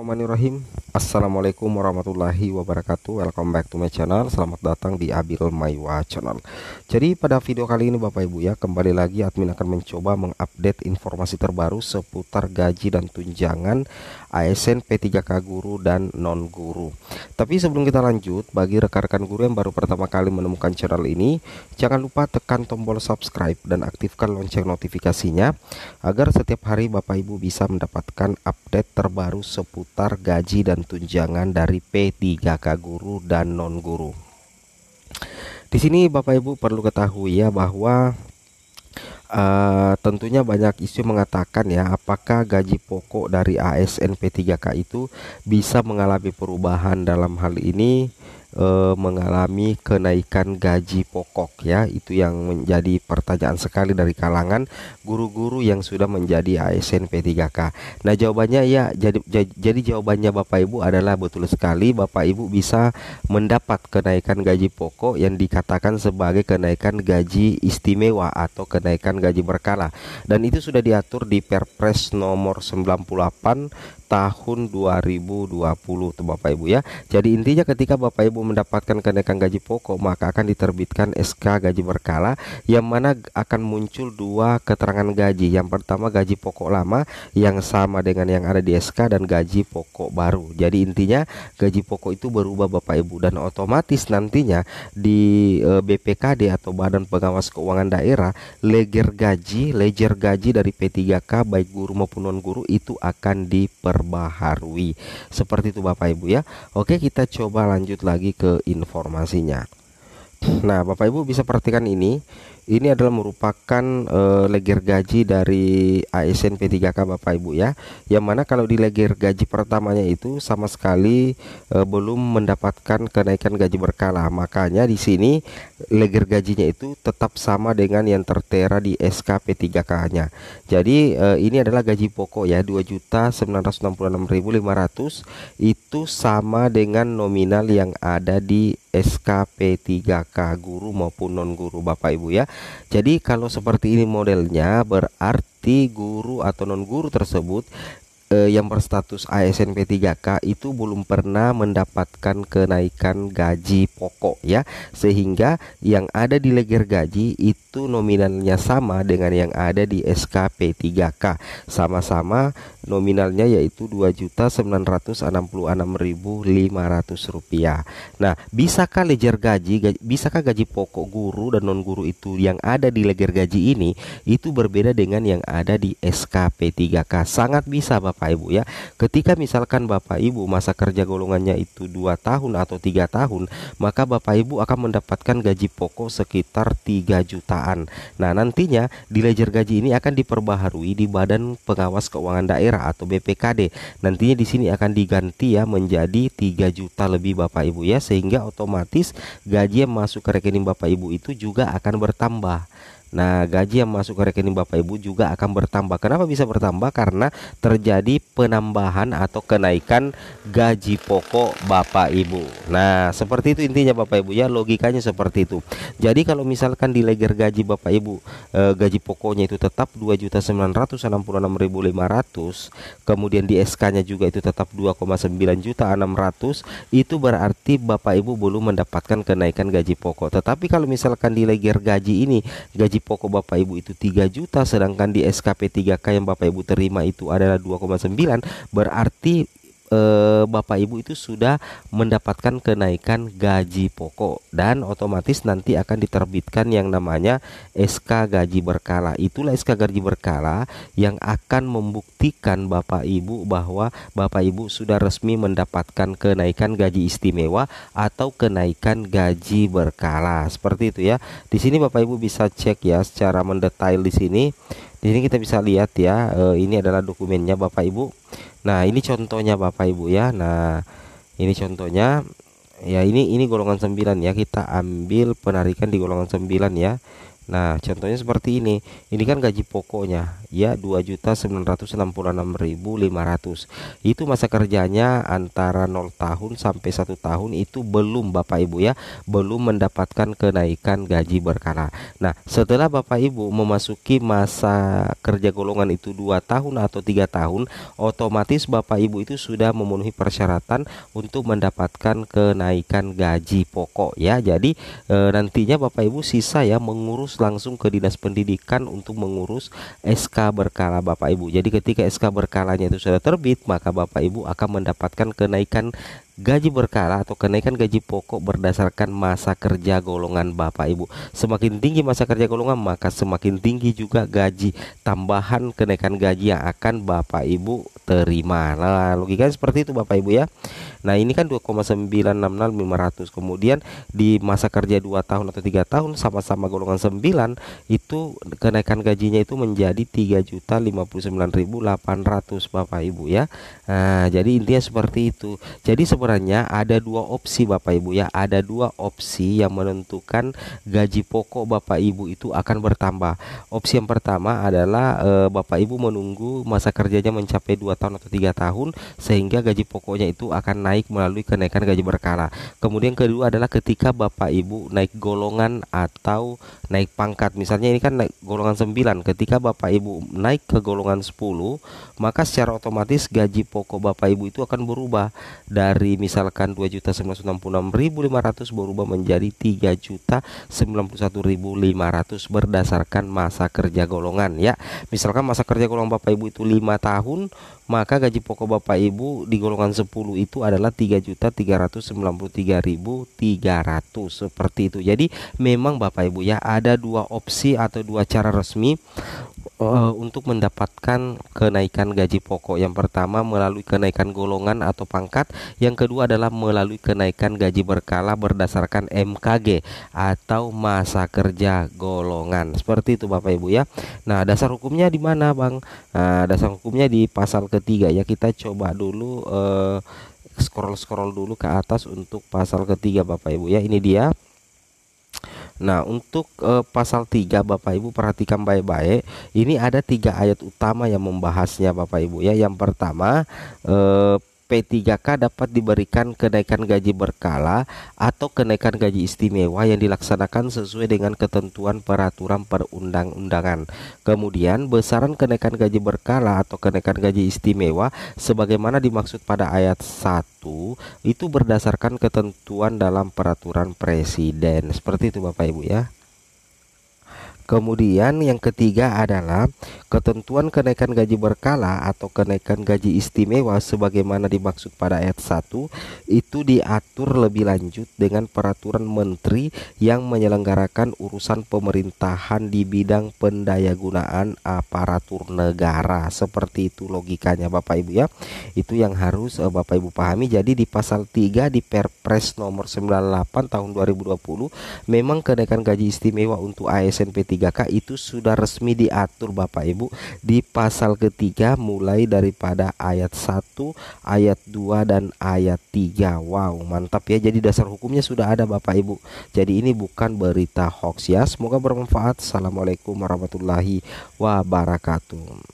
Bismillahirrahmanirrahim. Assalamualaikum warahmatullahi wabarakatuh. Welcome back to my channel. Selamat datang di Abil Maiwa channel. Jadi pada video kali ini Bapak Ibu ya, kembali lagi admin akan mencoba mengupdate informasi terbaru seputar gaji dan tunjangan ASN P3K guru dan non guru. Tapi sebelum kita lanjut, bagi rekan-rekan guru yang baru pertama kali menemukan channel ini, jangan lupa tekan tombol subscribe dan aktifkan lonceng notifikasinya agar setiap hari Bapak Ibu bisa mendapatkan update terbaru seputar gaji dan tunjangan dari P3K guru dan non guru. Di sini Bapak Ibu perlu ketahui ya bahwa tentunya banyak isu mengatakan ya, apakah gaji pokok dari ASN P3K itu bisa mengalami perubahan, dalam hal ini mengalami kenaikan gaji pokok ya. Itu yang menjadi pertanyaan sekali dari kalangan guru-guru yang sudah menjadi ASN P3K. Nah jawabannya ya, jadi jawabannya Bapak Ibu adalah betul sekali, Bapak Ibu bisa mendapat kenaikan gaji pokok yang dikatakan sebagai kenaikan gaji istimewa atau kenaikan gaji berkala, dan itu sudah diatur di Perpres nomor 98 tahun 2020 tuh Bapak Ibu ya. Jadi intinya ketika Bapak Ibu mendapatkan kenaikan gaji pokok, maka akan diterbitkan SK gaji berkala yang mana akan muncul dua keterangan gaji. Yang pertama gaji pokok lama yang sama dengan yang ada di SK, dan gaji pokok baru. Jadi intinya gaji pokok itu berubah Bapak Ibu, dan otomatis nantinya di BPKD atau Badan Pengawas Keuangan Daerah, ledger gaji dari P3K baik guru maupun non guru itu akan diperbaharui. Seperti itu Bapak Ibu ya. Oke, kita coba lanjut lagi ke informasinya. Nah Bapak Ibu bisa perhatikan ini adalah merupakan ledger gaji dari ASN P3K Bapak Ibu ya, yang mana kalau di ledger gaji pertamanya itu sama sekali belum mendapatkan kenaikan gaji berkala. Makanya di sini ledger gajinya itu tetap sama dengan yang tertera di SK P3K-nya. Jadi ini adalah gaji pokok ya, 2.966.500 itu sama dengan nominal yang ada di SK P3K guru maupun non guru Bapak Ibu ya. Jadi kalau seperti ini modelnya, berarti guru atau non guru tersebut yang berstatus ASN P3K itu belum pernah mendapatkan kenaikan gaji pokok ya, sehingga yang ada di ledger gaji itu nominalnya sama dengan yang ada di SK P3K, sama-sama nominalnya yaitu Rp2.966.500. Nah, bisakah bisakah gaji pokok guru dan non guru itu yang ada di ledger gaji ini itu berbeda dengan yang ada di SK P3K? Sangat bisa Bapak Ibu ya. Ketika misalkan Bapak Ibu masa kerja golongannya itu 2 tahun atau 3 tahun, maka Bapak Ibu akan mendapatkan gaji pokok sekitar 3 jutaan. Nah, nantinya di ledger gaji ini akan diperbaharui di Badan Pengawas Keuangan Daerah atau BPKD. Nantinya di sini akan diganti ya menjadi 3 juta lebih Bapak Ibu ya, sehingga otomatis gaji yang masuk ke rekening Bapak Ibu itu juga akan bertambah. Nah, gaji yang masuk ke rekening Bapak Ibu juga akan bertambah. Kenapa bisa bertambah? Karena terjadi penambahan atau kenaikan gaji pokok Bapak Ibu. Nah, seperti itu intinya Bapak Ibu ya, logikanya seperti itu. Jadi kalau misalkan di ledger gaji Bapak Ibu gaji pokoknya itu tetap 2.966.500, kemudian di SK-nya juga itu tetap 2,9.600.000, itu berarti Bapak Ibu belum mendapatkan kenaikan gaji pokok. Tetapi kalau misalkan di ledger gaji ini gaji pokok Bapak Ibu itu 3 juta, sedangkan di SKP 3K yang Bapak Ibu terima itu adalah 2,9, berarti Bapak Ibu itu sudah mendapatkan kenaikan gaji pokok, dan otomatis nanti akan diterbitkan yang namanya SK gaji berkala. Itulah SK gaji berkala yang akan membuktikan Bapak Ibu bahwa Bapak Ibu sudah resmi mendapatkan kenaikan gaji istimewa atau kenaikan gaji berkala. Seperti itu ya. Di sini Bapak Ibu bisa cek ya secara mendetail di sini. Di sini kita bisa lihat ya, ini adalah dokumennya Bapak Ibu. Nah, ini contohnya Bapak Ibu ya. Nah, ini contohnya ya, ini golongan 9 ya. Kita ambil penarikan di golongan 9 ya. Nah, contohnya seperti ini. Ini kan gaji pokoknya, ya 2.966.500. Itu masa kerjanya antara 0 tahun sampai 1 tahun, itu belum Bapak Ibu ya, belum mendapatkan kenaikan gaji berkala. Nah, setelah Bapak Ibu memasuki masa kerja golongan itu 2 tahun atau 3 tahun, otomatis Bapak Ibu itu sudah memenuhi persyaratan untuk mendapatkan kenaikan gaji pokok ya. Jadi nantinya Bapak Ibu sisa ya mengurus langsung ke Dinas Pendidikan untuk mengurus SK berkala Bapak Ibu. Jadi ketika SK berkalanya itu sudah terbit, maka Bapak Ibu akan mendapatkan kenaikan gaji berkala atau kenaikan gaji pokok berdasarkan masa kerja golongan Bapak Ibu. Semakin tinggi masa kerja golongan, maka semakin tinggi juga gaji tambahan kenaikan gaji yang akan Bapak Ibu terima. Nah, logikanya seperti itu Bapak Ibu ya. Nah, ini kan 2,966.500. Kemudian di masa kerja 2 tahun atau 3 tahun sama-sama golongan 9, itu kenaikan gajinya itu menjadi 3.059.800 Bapak Ibu ya. Nah, jadi intinya seperti itu. Jadi sebenarnya ada dua opsi Bapak Ibu ya, ada dua opsi yang menentukan gaji pokok Bapak Ibu itu akan bertambah. Opsi yang pertama adalah Bapak Ibu menunggu masa kerjanya mencapai 2 tahun atau 3 tahun sehingga gaji pokoknya itu akan naik melalui kenaikan gaji berkala. Kemudian kedua adalah ketika Bapak Ibu naik golongan atau naik pangkat. Misalnya ini kan naik golongan 9, ketika Bapak Ibu naik ke golongan 10, maka secara otomatis gaji pokok Bapak Ibu itu akan berubah dari misalkan 2.966.500 berubah menjadi 3.091.500 berdasarkan masa kerja golongan ya. Misalkan masa kerja golongan Bapak Ibu itu 5 tahun, maka gaji pokok Bapak Ibu di golongan 10 itu adalah 3.393.300 seperti itu. Jadi memang Bapak Ibu ya, ada dua opsi atau dua cara resmi untuk mendapatkan kenaikan gaji pokok. Yang pertama melalui kenaikan golongan atau pangkat, yang kedua adalah melalui kenaikan gaji berkala berdasarkan MKG atau masa kerja golongan. Seperti itu Bapak Ibu ya. Nah, dasar hukumnya di mana Bang? Nah, dasar hukumnya di pasal ketiga ya. Kita coba dulu scroll dulu ke atas untuk pasal ketiga Bapak Ibu ya. Ini dia. Nah, untuk pasal 3 Bapak Ibu perhatikan baik-baik. Ini ada 3 ayat utama yang membahasnya Bapak Ibu ya. Yang pertama, P3K dapat diberikan kenaikan gaji berkala atau kenaikan gaji istimewa yang dilaksanakan sesuai dengan ketentuan peraturan perundang-undangan. Kemudian besaran kenaikan gaji berkala atau kenaikan gaji istimewa sebagaimana dimaksud pada ayat 1 itu berdasarkan ketentuan dalam peraturan presiden. Seperti itu Bapak Ibu ya. Kemudian yang ketiga adalah ketentuan kenaikan gaji berkala atau kenaikan gaji istimewa sebagaimana dimaksud pada ayat 1 itu diatur lebih lanjut dengan peraturan menteri yang menyelenggarakan urusan pemerintahan di bidang pendayagunaan aparatur negara. Seperti itu logikanya Bapak Ibu ya. Itu yang harus Bapak Ibu pahami. Jadi di pasal 3 di Perpres nomor 98 tahun 2020 memang kenaikan gaji istimewa untuk ASN P3K itu sudah resmi diatur Bapak Ibu di pasal ketiga mulai daripada ayat 1, ayat 2 dan ayat 3. Wow, mantap ya. Jadi dasar hukumnya sudah ada Bapak Ibu. Jadi ini bukan berita hoax ya. Semoga bermanfaat. Assalamualaikum warahmatullahi wabarakatuh.